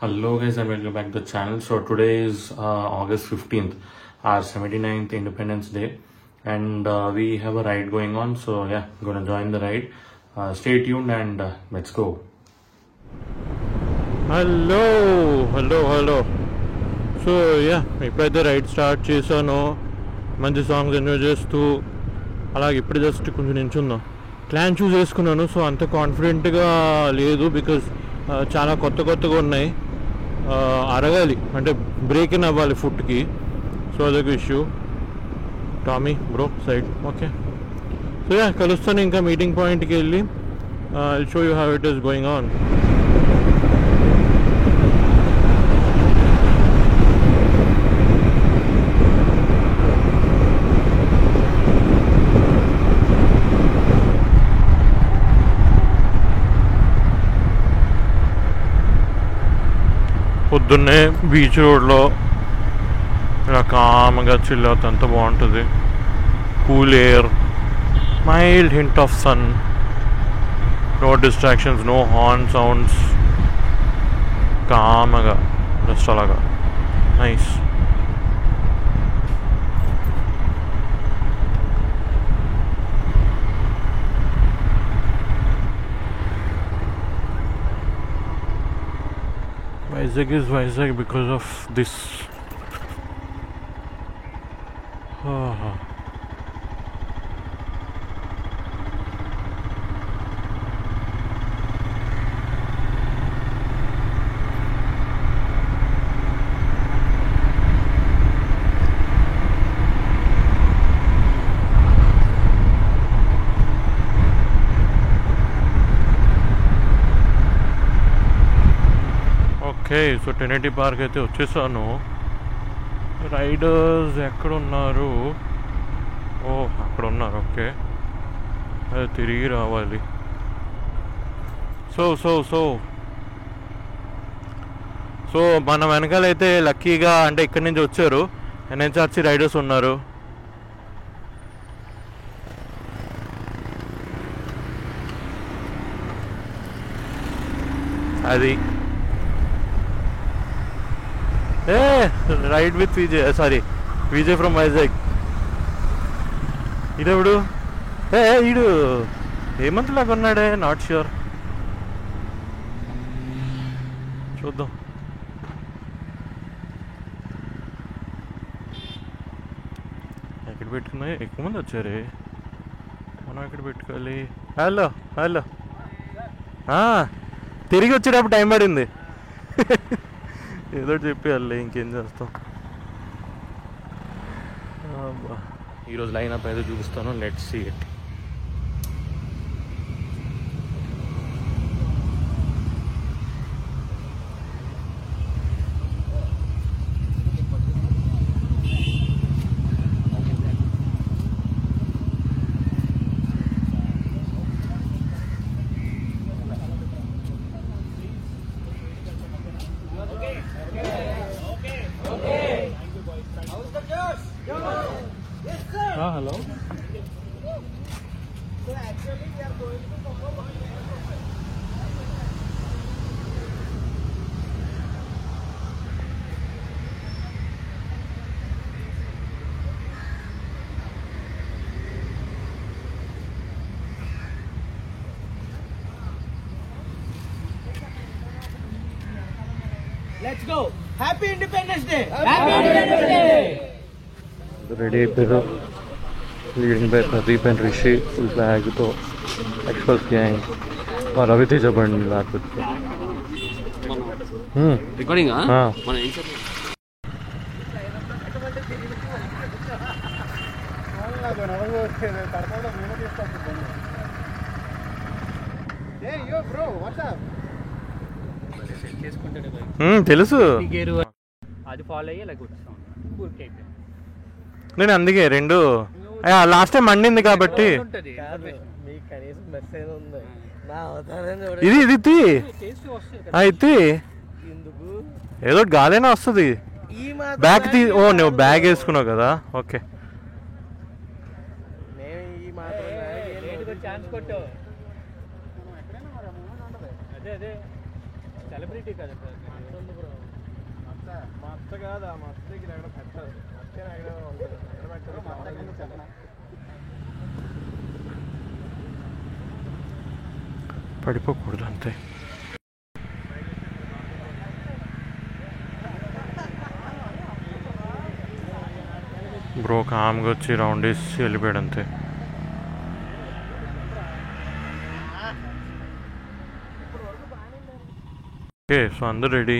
Hello guys and welcome back to the channel. So today is August 15th, our 79th Independence Day, and we have a ride going on. So yeah, gonna join the ride. Stay tuned and let's go. Hello so ఇప్పుడైతే ride start చేశాను. మంచి songs enjoy చేస్తూ అలాగే ఇప్పుడు just కొంచెం నించుందాం. Clan చూస్ చేసుకున్నాను. So అంత కాన్ఫిడెంట్గా లేదు బికాజ్ చాలా కొత్తగా ఉన్నాయి. అరగాలి అంటే బ్రేక్ ఇన్ అవ్వాలి ఫుట్కి. సో అదొక issue. Tommy bro side okay. So కలుస్తాను ఇంకా మీటింగ్ పాయింట్కి వెళ్ళి. I'll show you how it is going on. పొద్దున్నే బీచ్ రోడ్లో ఇలా కామ్గా చిల్ అవుతుంది. అంత బాగుంటుంది. Cool air, mild hint of sun, no distractions, no horn sounds, కామ్గా జస్ట్ అలాగా nice. Vizag is Vizag because of this. So Tenneti park అయితే వచ్చేసాను. రైడర్స్ ఎక్కడున్నారు? అక్కడ ఉన్నారు. ఓకే, అది తిరిగి రావాలి. సో సో సో సో మన వెనకాలైతే లక్కీగా అంటే ఇక్కడి నుంచి వచ్చారు ఎన్హెచ్ఆర్సీ రైడర్స్ ఉన్నారు. అది ride with Vijay from Vizag. ఇదెవడు? ఈడు హేమంత్ లాగా ఉన్నాడే, నాట్ ష్యూర్. చూద్దాం. ఎక్కడ పెట్టుకున్నాయి? ఎక్కువ మంది వచ్చారే, మనం ఎక్కడ పెట్టుకోవాలి? హలో తిరిగి వచ్చేటప్పుడు టైం పడింది. ఏదో చెప్పి వెళ్ళే, ఇంకేం చేస్తాం. ఈరోజు లైన్ అప్ అయితే చూపిస్తాను. Let's see it. Hello. So actually we are going to Congo. Let's go. Happy Independence Day. Happy Independence Day. Ready అయిపోయారు. Leading by Pradeep and Rishi, full బ్యాగ్తో ఎక్స్పల్స్ గ్యాంగ్. రవితేజ బండి లేకపోతే రికార్డింగ్. తెలుసు, అది ఫాలో అయ్యి ఇలా నేను అందుకే రెండు లాస్ట్ టైం మండింది కాబట్టి ఇది ఇది ఇది ఏదో గాలైనా వస్తుంది. బ్యాగ్ నువ్వు బ్యాగ్ వేసుకున్నావు కదా. ఓకే, సెలబ్రేట్ క్వాలిటీ కదా మచ్చ కాదు ఆ మచ్చకి ఎక్కడ పెట్టదు మచ్చ ఎక్కడ ఉంటుంది ఎక్కడ పెట్టదు పడిపోకూడదు అంతే. బ్రో కామ్గా వచ్చి రౌండ్ వేసి వెళ్ళిపోయాడు అంతే. ఓకే, సో అందరు రెడీ.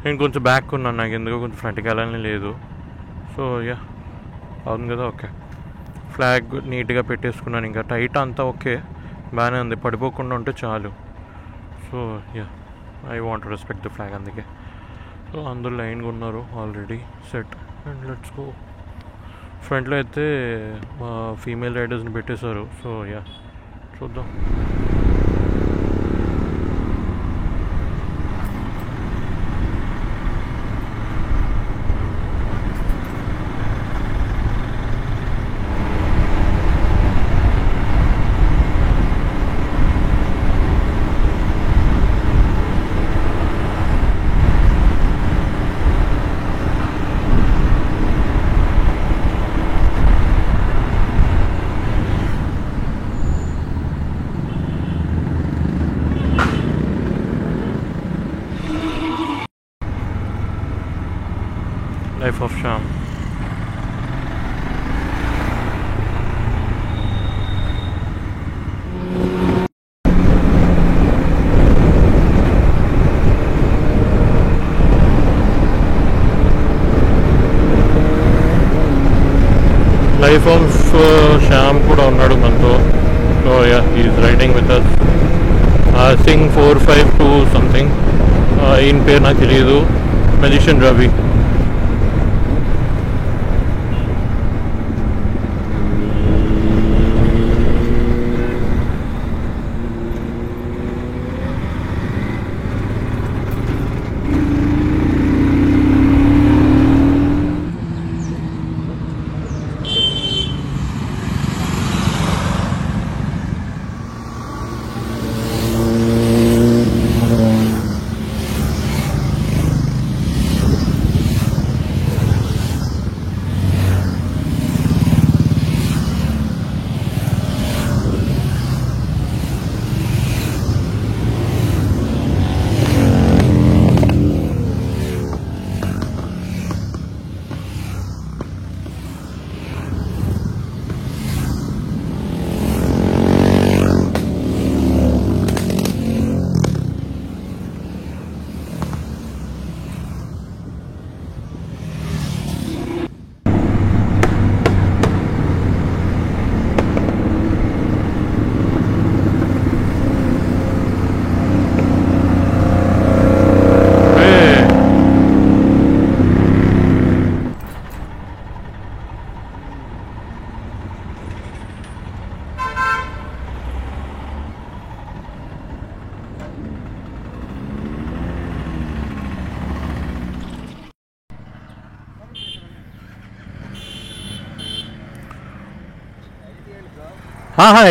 నేను కొంచెం బ్యాక్ ఉన్నాను, నాకు ఎందుకో కొంచెం ఫ్రంట్కి వెళ్ళాలని లేదు. సో యా అవును కదా. ఓకే, ఫ్లాగ్ నీట్గా పెట్టేసుకున్నాను. ఇంకా టైట్ అంతా ఓకే, బాగానే ఉంది. పడిపోకుండా ఉంటే చాలు. So yeah I want respect the flag, అందుకే. సో అందరూ లైన్గా ఉన్నారు already set. And let's go. ఫ్రంట్లో అయితే ఫీమేల్ రైడర్స్ని పెట్టేశారు. సో యా చూద్దాం. Life of Sham. Life of Sham కూడా ఉన్నాడు మనతో. So yeah he's riding with us. Singh 452 something, ఈయన పేరు నాకు తెలియదు. మెజిషియన్ రవి.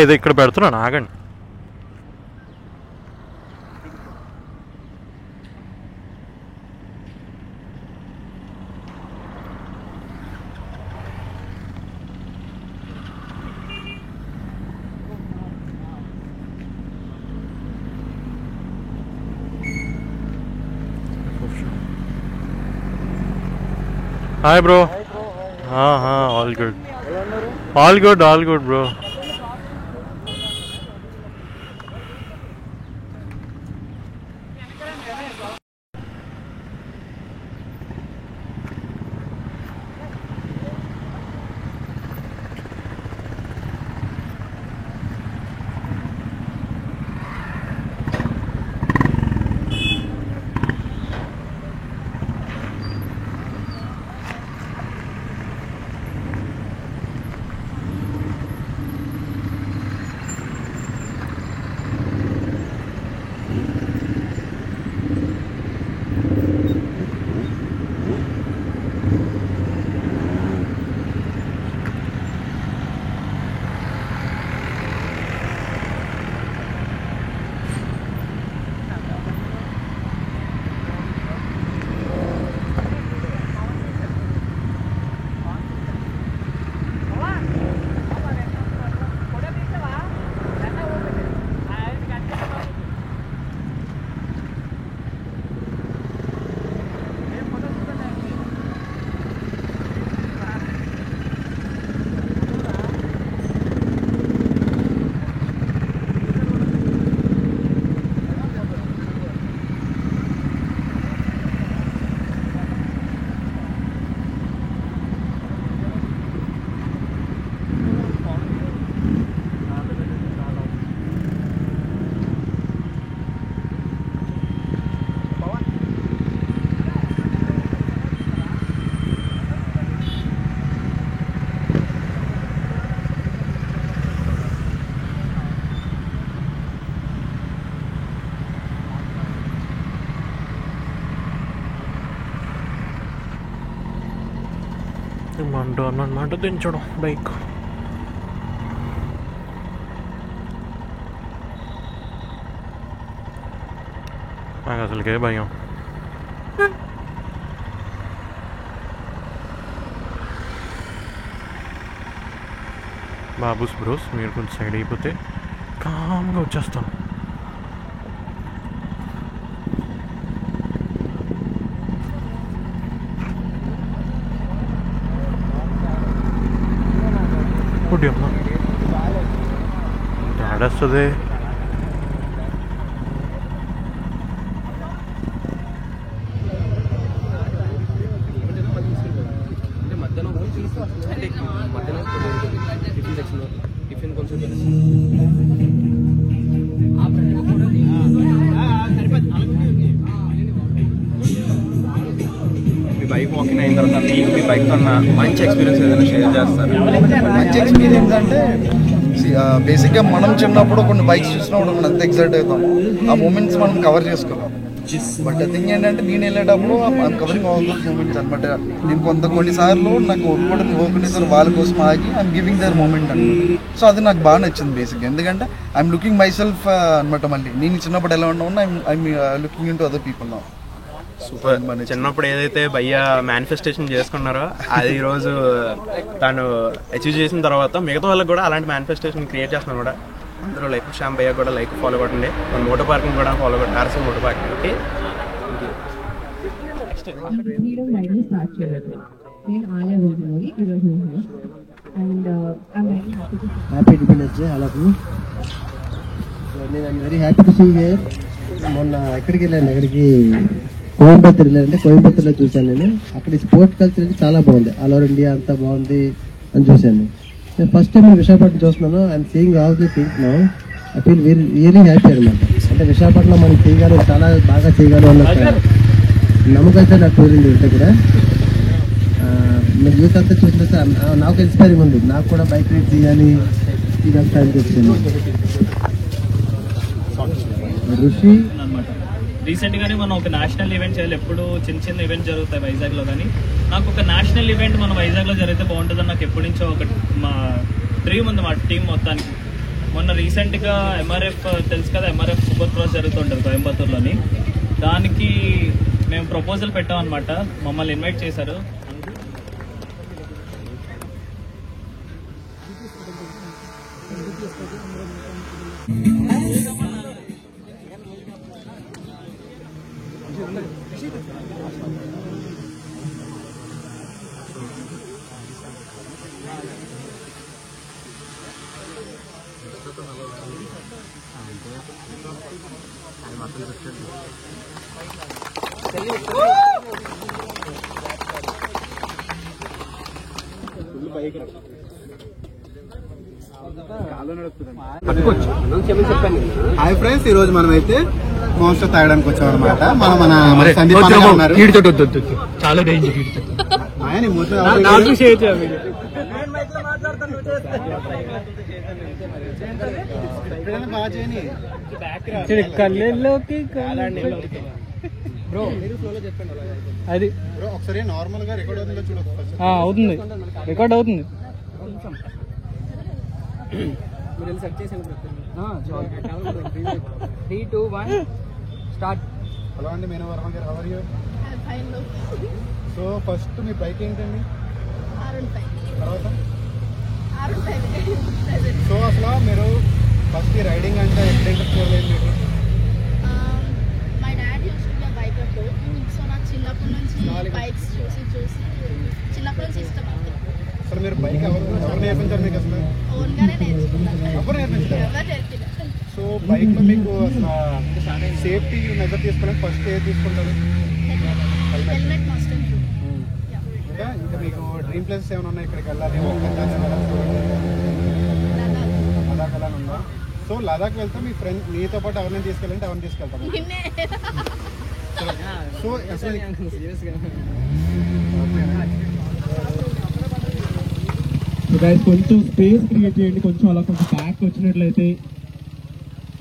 ఇది ఇక్కడ పెడుతున్నాను, ఆగండి. Hi bro. All good, all good, all good bro. మంట అన్నమాట దించడం బైక్. నాకు అసలుకే భయం. బాబుస్ బ్రోస్ మీరు కొంచెం సైడ్ అయిపోతే కామ్గా వచ్చేస్తాం. పుట్టి అమ్మ ఆడేస్తుంది. బైక్ వాకింగ్ అయిన తర్వాత మీకు మీ బైక్ తో మంచి ఎక్స్పీరియన్స్ ఏదైనా షేర్ చేస్తారు? మంచి ఎక్స్పీరియన్స్ అంటే బేసిక్గా మనం చిన్నప్పుడు కొన్ని బైక్స్ చూసినప్పుడు మనం ఎంత ఎక్సైట్ అవుతాము, ఆ మూమెంట్స్ మనం కవర్ చేసుకోలేం. బట్ థింగ్ ఏంటంటే నేను వెళ్ళేటప్పుడు కవరింగ్ ఆల్ దోస్ మూమెంట్స్ అనమాట. నేను కొన్నిసార్లు నాకు ఒక్కటేసారి వాళ్ళ కోసం ఆగి ఐఎమ్ గివింగ్ దర్ మూమెంట్ అనమాట. సో అది నాకు బాగా నచ్చింది బేసిక్గా, ఎందుకంటే ఐఎమ్ లుకింగ్ మై సెల్ఫ్ అనమాట. మళ్ళీ నేను చిన్నప్పుడు ఎలా ఉన్నా I'm looking in to other people now. Super. చిన్నప్పుడు ఏదైతే భయ్య మేనిఫెస్టేషన్ చేసుకున్నారో అది ఈరోజు తను అచీవ్ చేసిన తర్వాత మిగతా వాళ్ళకి కూడా అలాంటి మేనిఫెస్టేషన్ క్రియేట్ చేస్తున్నాను కూడా. అందరూ లైక్ శ్యామ్ భయ్య కూడా లైక్ ఫాలో కొట్టండి. మన మోటో పార్కింగ్ కూడా ఫాలో కొట్టండి, RSM moto parking. Okay, happy Independence Day all of you. నేను very happy to see here. మొన్న ఎక్కడికి వెళ్ళాను, ఎక్కడికి కోయంబత్తూర్ వెళ్ళానంటే కోయంబత్తూర్లో చూశాను నేను. అక్కడ స్పోర్ట్స్ కల్చర్ అయితే చాలా బాగుంది, ఆల్ ఓవర్ ఇండియా అంతా బాగుంది అని చూశాను. నేను ఫస్ట్ టైం విశాఖపట్నం చూస్తున్నాను. I'm seeing all the things now. I feel really happy అనమాట. అంటే విశాఖపట్నం మనం చేయగలం, చాలా బాగా చేయగలం అన్న నమ్మకం అయితే నాకు కుదిరింది. ఇంత కూడా మీరు యూత్ అంతా చూసినా నాకు ఇన్స్పైరింగ్ ఉంది. నాకు కూడా బైక్ రైడ్ చేయాలి ఇదంతా అనిపిస్తుంది. ఋషి రీసెంట్గానే మనం ఒక నేషనల్ ఈవెంట్ చేయాలి. ఎప్పుడు చిన్న చిన్న ఈవెంట్ జరుగుతాయి వైజాగ్లో, కానీ నాకు ఒక నేషనల్ ఈవెంట్ మన వైజాగ్లో జరిగితే బాగుంటుందని నాకు ఎప్పటి నుంచో ఒక మా డ్రీమ్ ఉంది, మా టీం మొత్తానికి. మొన్న రీసెంట్గా ఎంఆర్ఎఫ్ తెలుసు కదా, ఎంఆర్ఎఫ్ సూపర్ క్రాస్ జరుగుతుంటుంది కోయంబత్తూర్లోని. దానికి మేము ప్రపోజల్ పెట్టామన్నమాట, మమ్మల్ని ఇన్వైట్ చేశారు. హాయ్ ఫ్రెండ్స్, ఈ రోజు మనం అయితే మోన్స్టర్ తాగడానికి వచ్చాం అనమాట. మన సందీప్ చాలా డేంజర్. కళ్ళల్లోకి అది ఒకసారి నార్మల్ గా రికార్డ్ అవుతుందో చూడొచ్చు. అవుతుంది, రికార్డ్ అవుతుంది. 3, 2, 1 స్టార్ట్. హలో అండి, Meena Varma garu, how are you? So first మీ బైక్ ఏంటండి? తర్వాత సో అసలు మీరు ఫస్ట్ రైడింగ్ అంటే ఎక్కడ ఇంట్రెస్ట్ లేదు మీకు? మా daddy used to be bike అప్పుడు. సో నాకు చిన్నప్పటి నుంచి బైక్స్ చూసి చిన్నప్పటి నుంచి ఇష్టం. అసలు మీరు బైక్ ఎవరు నేర్పించారు మీకు? అసలు ఓన్గానే నేర్చుకున్నాను. ఎవరు నేర్పించారు? సో బైక్ లో మీకు అసలు సేఫ్టీ మెజర్ తీసుకోవడానికి ఫస్ట్ ఏది తీసుకుంటారు? Helmet must. ఇంకా మీకు డ్రీమ్ ప్లేసెస్ ఏమైనా ఉన్నాయి ఇక్కడికి వెళ్ళాలి? లదాఖ్ వెళ్ళాలి ఉందా? సో లదాఖ్ వెళ్తే మీ ఫ్రెండ్ మీతో పాటు ఎవరిని తీసుకెళ్ళంటే ఎవరిని తీసుకెళ్తాము? సో అసలు కొంచెం స్పేస్ క్రియేట్ చేయండి, కొంచెం అలా కొంచెం బ్యాక్ వచ్చినట్లయితే.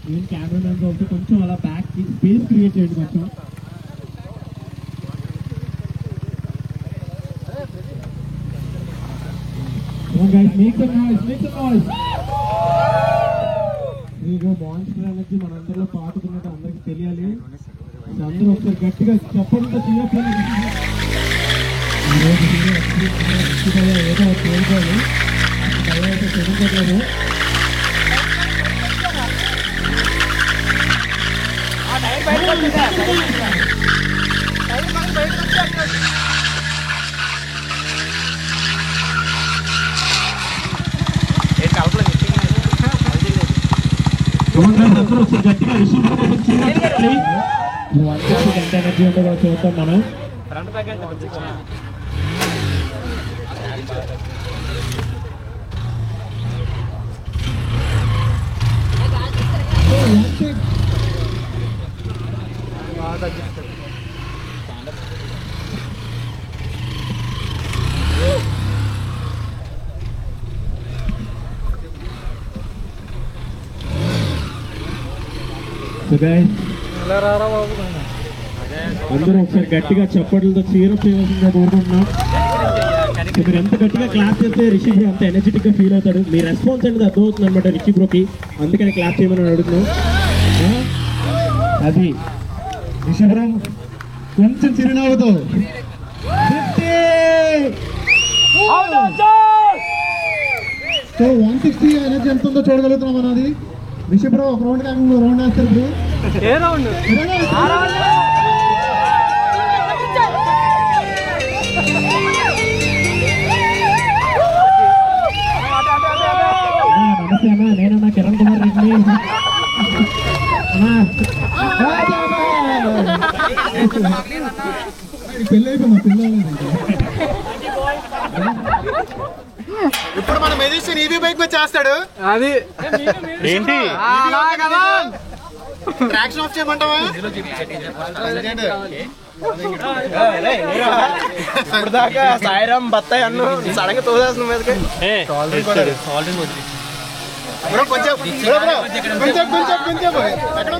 ఈవెన్ కెమెరామెన్స్ ఆల్సో కొంచెం అలా బ్యాక్ స్పేస్ క్రియేట్ చేయండి కొంచెం. మీకు మాన్స్టర్ అనేది మనందరిలో పాటుకున్నట్టు అందరికి తెలియాలి. అందరూ ఒకసారి గట్టిగా చెప్పడంతో ఏదో కోరుకోవాలి అయితే తెలుసుకోలేదు. అందరూ ఒకసారి గట్టిగా ఎంత ఎనర్జీ ఉంటుందో చూద్దాం మనం. అందరూ ఒకసారి గట్టిగా చప్పట్లతో చీరప్ చేయవలసిందిగా కోరుకుంటున్నాం. మీరు ఎంత గట్టిగా క్లాప్ చేస్తే రిషి బ్రో అంత ఎనర్జెటిక్ గా ఫీల్ అవుతాడు. మీ రెస్పాన్స్ అనేది అర్థమవుతుంది అనమాట రిషి బ్రోకి, అందుకని క్లాప్ చేయమని అడుగుతున్నాం. అది రిషి బ్రో కొంచెం చిరునవ్వుతో 160 ఎనర్జీ ఎంత ఉందో చూడగలుగుతున్నాం అన్నది. రిషి బ్రో ఒక రౌండ్ కాకుండా రౌండ్ వేస్తారు బ్రో. నమస్తే అన్నా, నేనన్నా కిరణ్ కుమార్ రెడ్డి. పెళ్ళి అయిపోయింది పిల్లలు. ఇప్పుడు మన మెజిషియన్ ఈవీ బైక్ మీద చేస్తాడు. అది ఏంటి ట్రాక్షన్ ఆఫ్ చేయమంటావా? సాయిరామ్ బత్తాయి అన్ను సడన్ గా తోసేస్తున్న మీదకి. కొంచెం ఎక్కడ